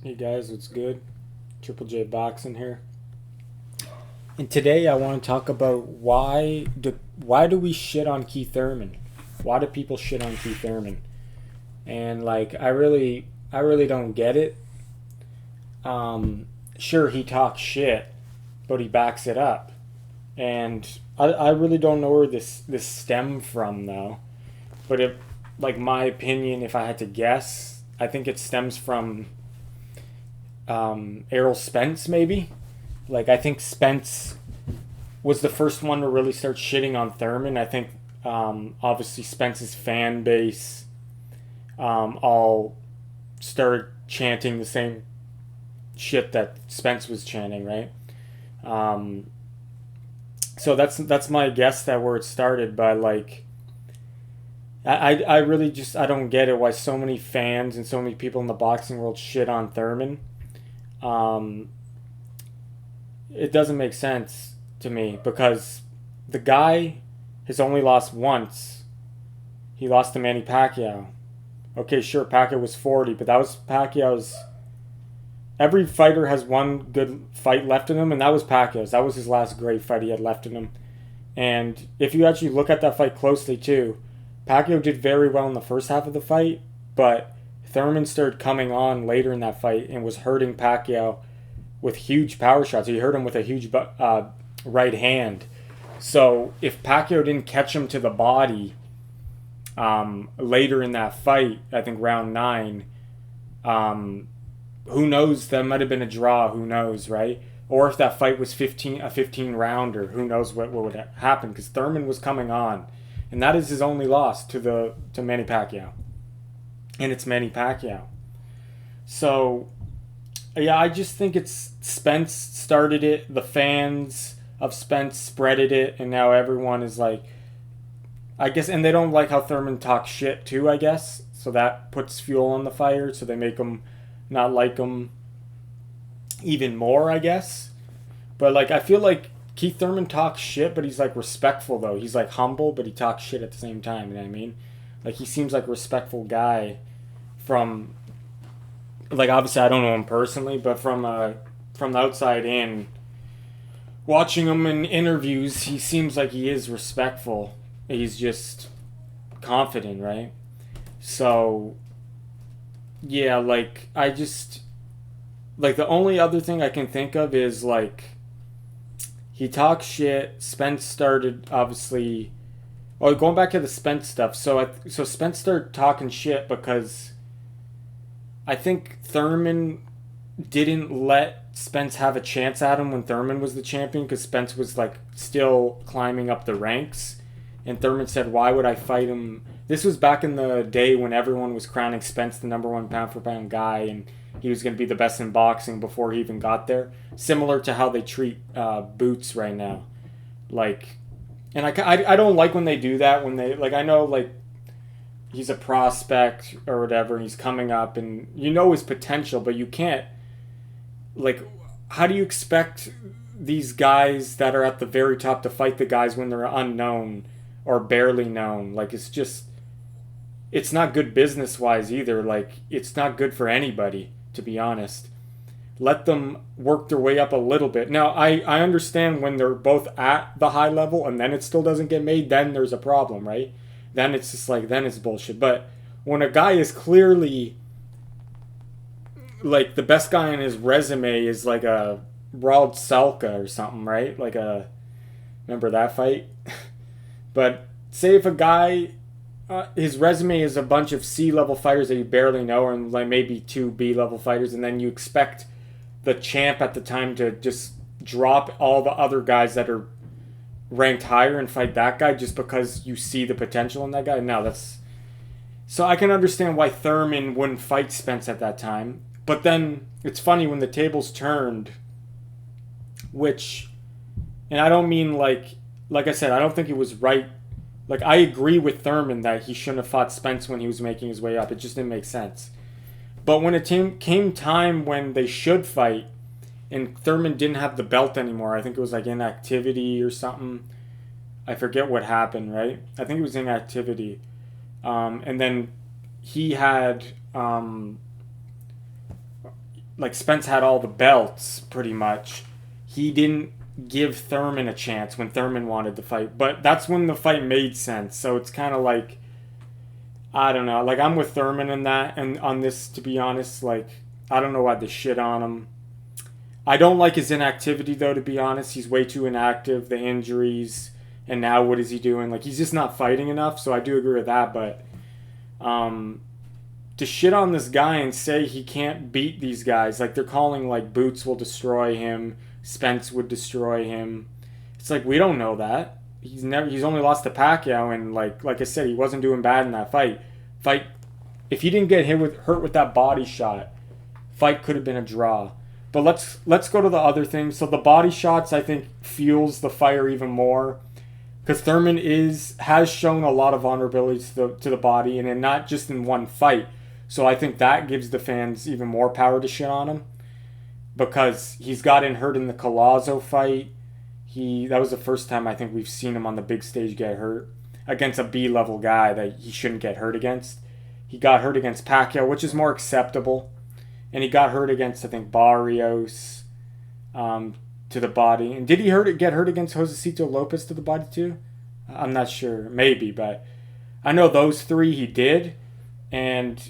Hey guys, what's good? JJJBoxing here. And today I want to talk about why do we shit on Keith Thurman? Why do people shit on Keith Thurman? And like I really don't get it. Sure he talks shit, but he backs it up. And I really don't know where this stemmed from though. But if like my opinion, if I had to guess, I think it stems from Errol Spence maybe. Like I think Spence was the first one to really start shitting on Thurman. I think obviously Spence's fan base all started chanting the same shit that Spence was chanting, right? Um, so that's my guess that where it started. But like I really just I don't get it why so many fans and so many people in the boxing world shit on Thurman. Um, it doesn't make sense to me because the guy has only lost once. He lost to Manny Pacquiao. Okay, sure, Pacquiao was 40, but that was Pacquiao's. Every fighter has one good fight left in him, and that was Pacquiao's. That was his last great fight he had left in him. And if you actually look at that fight closely, too, Pacquiao did very well in the first half of the fight, but Thurman started coming on later in that fight and was hurting Pacquiao with huge power shots. He hurt him with a huge right hand. So if Pacquiao didn't catch him to the body later in that fight, I think round nine, um, who knows? That might have been a draw. Who knows, right? Or if that fight was 15 rounder, who knows what would happen? Because Thurman was coming on, and that is his only loss to Manny Pacquiao, and it's Manny Pacquiao. So yeah, I just think it's Spence started it. The fans of Spence spreaded it, and now everyone is like, I guess, and they don't like how Thurman talks shit too. I guess so that puts fuel on the fire. So they make him not like him even more. I guess, but like I feel like Keith Thurman talks shit, but he's like respectful though. He's like humble, but he talks shit at the same time. You know what I mean? Like he seems like a respectful guy from like obviously I don't know him personally, but from the outside in, watching him in interviews, he seems like he is respectful. He's just confident, right? So yeah, like I just like the only other thing I can think of is like he talks shit. Spence started obviously. Oh, going back to the Spence stuff. So Spence started talking shit because I think Thurman didn't let Spence have a chance at him when Thurman was the champion because Spence was like still climbing up the ranks. And Thurman said, "Why would I fight him?" This was back in the day when everyone was crowning Spence the number one pound for pound guy, and he was going to be the best in boxing before he even got there. Similar to how they treat Boots right now, like, and I don't like when they do that. When they like, I know like he's a prospect or whatever, and he's coming up, and you know his potential, but you can't like how do you expect these guys that are at the very top to fight the guys when they're unknown or barely known? Like it's not good business wise either. Like it's not good for anybody, to be honest. Let them work their way up a little bit. Now I understand when they're both at the high level and then it still doesn't get made, then there's a problem, right? Then it's just like then it's bullshit. But when a guy is clearly like the best guy on his resume is like a Rald Salka or something, right? Like a remember that fight? But say if a guy his resume is a bunch of C level fighters that you barely know, and like maybe two B level fighters, and then you expect the champ at the time to just drop all the other guys that are ranked higher and fight that guy just because you see the potential in that guy. No, that's so I can understand why Thurman wouldn't fight Spence at that time. But then it's funny when the tables turned, which, and I don't mean like I said, I don't think it was right. Like I agree with Thurman that he shouldn't have fought Spence when he was making his way up. It just didn't make sense. But when it came time when they should fight, and Thurman didn't have the belt anymore, I think it was like inactivity or something. I forget what happened, right? I think it was inactivity. And then he had like Spence had all the belts pretty much. He didn't give Thurman a chance when Thurman wanted to fight, but that's when the fight made sense. So it's kind of like, I don't know. Like, I'm with Thurman in that, and on this, to be honest, like, I don't know why they shit on him. I don't like his inactivity, though, to be honest. He's way too inactive. The injuries, and now what is he doing? Like, he's just not fighting enough, so I do agree with that, but to shit on this guy and say he can't beat these guys, like, they're calling, like, Boots will destroy him, Spence would destroy him. It's like, we don't know that. He's only lost to Pacquiao, and like I said, he wasn't doing bad in that fight. If he didn't get hurt with that body shot, fight could have been a draw. But let's go to the other things. So the body shots, I think, fuels the fire even more, because Thurman has shown a lot of vulnerability to the body, and not just in one fight. So I think that gives the fans even more power to shit on him, because he's gotten hurt in the Collazo fight. That was the first time I think we've seen him on the big stage get hurt against a B-level guy that he shouldn't get hurt against. He got hurt against Pacquiao, which is more acceptable. And he got hurt against, I think, Barrios to the body. And did he get hurt against Josecito Lopez to the body too? I'm not sure. Maybe, but I know those three he did. And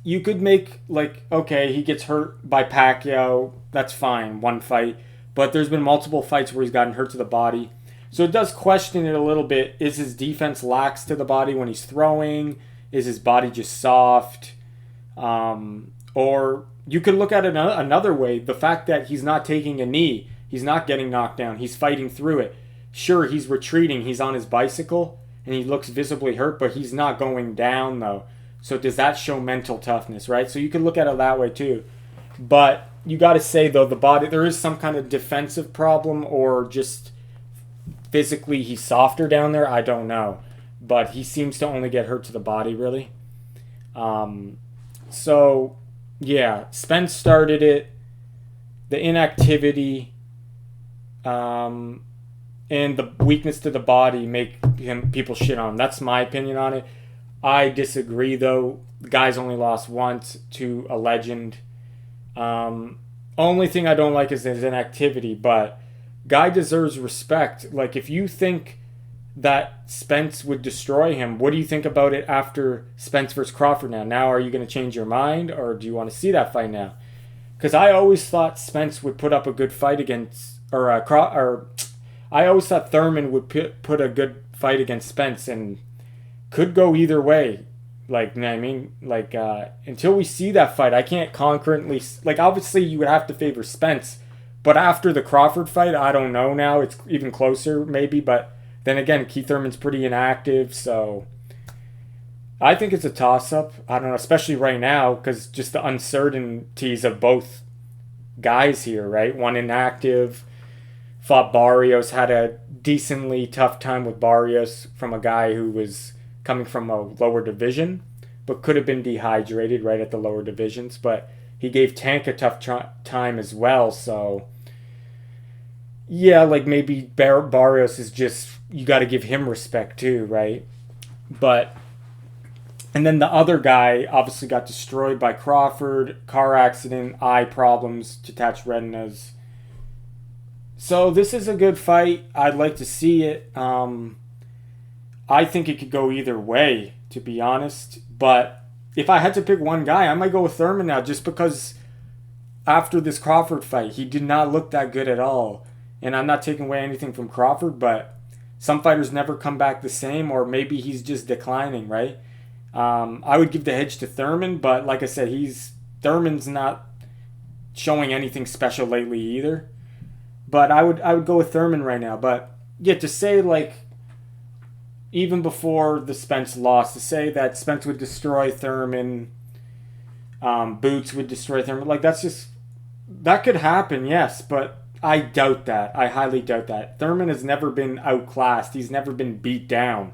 you could make, like, okay, he gets hurt by Pacquiao. That's fine, one fight. But there's been multiple fights where he's gotten hurt to the body. So it does question it a little bit. Is his defense lax to the body when he's throwing? Is his body just soft? Or you could look at it another way. The fact that he's not taking a knee. He's not getting knocked down. He's fighting through it. Sure, he's retreating. He's on his bicycle. And he looks visibly hurt. But he's not going down, though. So does that show mental toughness, right? So you could look at it that way, too. But you got to say, though, the body, there is some kind of defensive problem, or just physically he's softer down there. I don't know. But he seems to only get hurt to the body, really. So, yeah, Spence started it. The inactivity and the weakness to the body make people shit on him. That's my opinion on it. I disagree, though. The guy's only lost once to a legend. Only thing I don't like is his inactivity, but guy deserves respect. Like, if you think that Spence would destroy him, what do you think about it after Spence versus Crawford now? Now, are you going to change your mind, or do you want to see that fight now? Because I always thought Spence would put up a good fight against, I always thought Thurman would put a good fight against Spence, and could go either way. Like, you know what I mean? Like, until we see that fight, I can't concurrently... Like, obviously, you would have to favor Spence. But after the Crawford fight, I don't know now. It's even closer, maybe. But then again, Keith Thurman's pretty inactive, so... I think it's a toss-up. I don't know, especially right now, because just the uncertainties of both guys here, right? One inactive, fought Barrios, had a decently tough time with Barrios from a guy who was coming from a lower division, but could have been dehydrated right at the lower divisions. But he gave Tank a tough time as well. So, yeah, like maybe Barrios is just, you got to give him respect too, right? But, and then the other guy obviously got destroyed by Crawford, car accident, eye problems, detached retinas. So this is a good fight. I'd like to see it. I think it could go either way, to be honest. But if I had to pick one guy, I might go with Thurman now, just because after this Crawford fight, he did not look that good at all. And I'm not taking away anything from Crawford, but some fighters never come back the same, or maybe he's just declining, right? I would give the edge to Thurman, but like I said, Thurman's not showing anything special lately either. But I would go with Thurman right now. But yeah, to say, like, even before the Spence loss, to say that Spence would destroy Thurman, Boots would destroy Thurman, like, that could happen, yes, but I doubt that. I highly doubt that. Thurman has never been outclassed. He's never been beat down.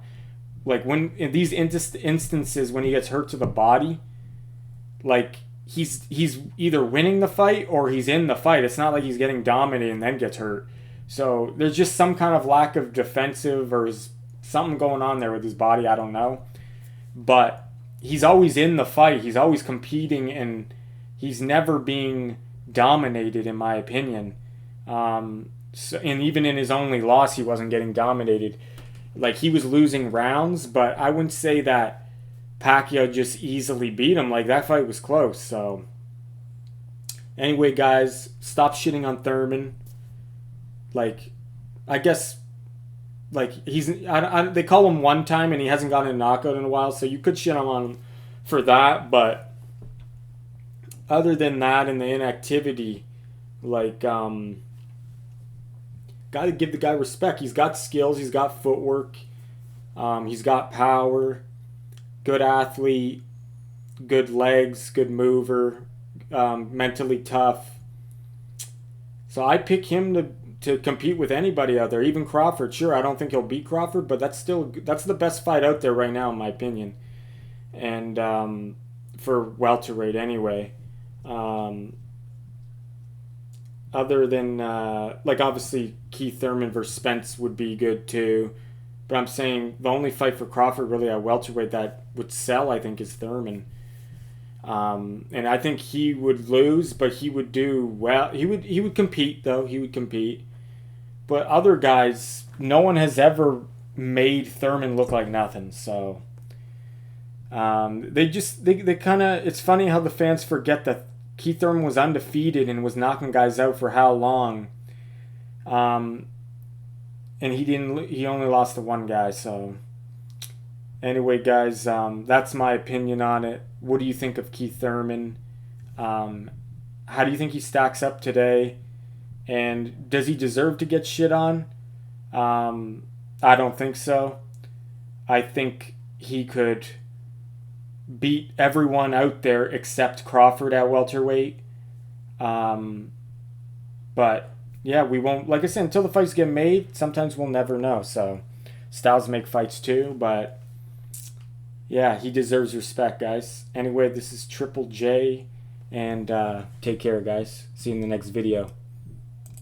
Like, when in these instances when he gets hurt to the body, like, he's either winning the fight or he's in the fight. It's not like he's getting dominated and then gets hurt. So there's just some kind of lack of defensive, or something going on there with his body. I don't know. But he's always in the fight. He's always competing, and he's never being dominated, in my opinion. And even in his only loss, he wasn't getting dominated. Like, he was losing rounds, but I wouldn't say that Pacquiao just easily beat him. Like, that fight was close. So anyway, guys, stop shitting on Thurman. Like, I guess, like, they call him one time and he hasn't gotten a knockout in a while, so you could shit on him for that. But other than that and the inactivity, like, gotta give the guy respect. He's got skills, he's got footwork, he's got power, good athlete, good legs, good mover, mentally tough. So I pick him to compete with anybody out there, even Crawford. Sure, I don't think he'll beat Crawford, but that's the best fight out there right now, in my opinion. And for welterweight anyway. Other than, like, obviously Keith Thurman versus Spence would be good too. But I'm saying the only fight for Crawford really at welterweight that would sell, I think, is Thurman. And I think he would lose, but he would do well. He would compete, though. He would compete. But other guys, no one has ever made Thurman look like nothing. So they kind of, it's funny how the fans forget that Keith Thurman was undefeated and was knocking guys out for how long? And he only lost to one guy. So anyway, guys, that's my opinion on it. What do you think of Keith Thurman? How do you think he stacks up today? And does he deserve to get shit on? I don't think so. I think he could beat everyone out there except Crawford at welterweight. But yeah, we won't, like I said, until the fights get made, sometimes we'll never know. So styles make fights too, but yeah, he deserves respect, guys. Anyway, this is Triple J, and take care, guys. See you in the next video.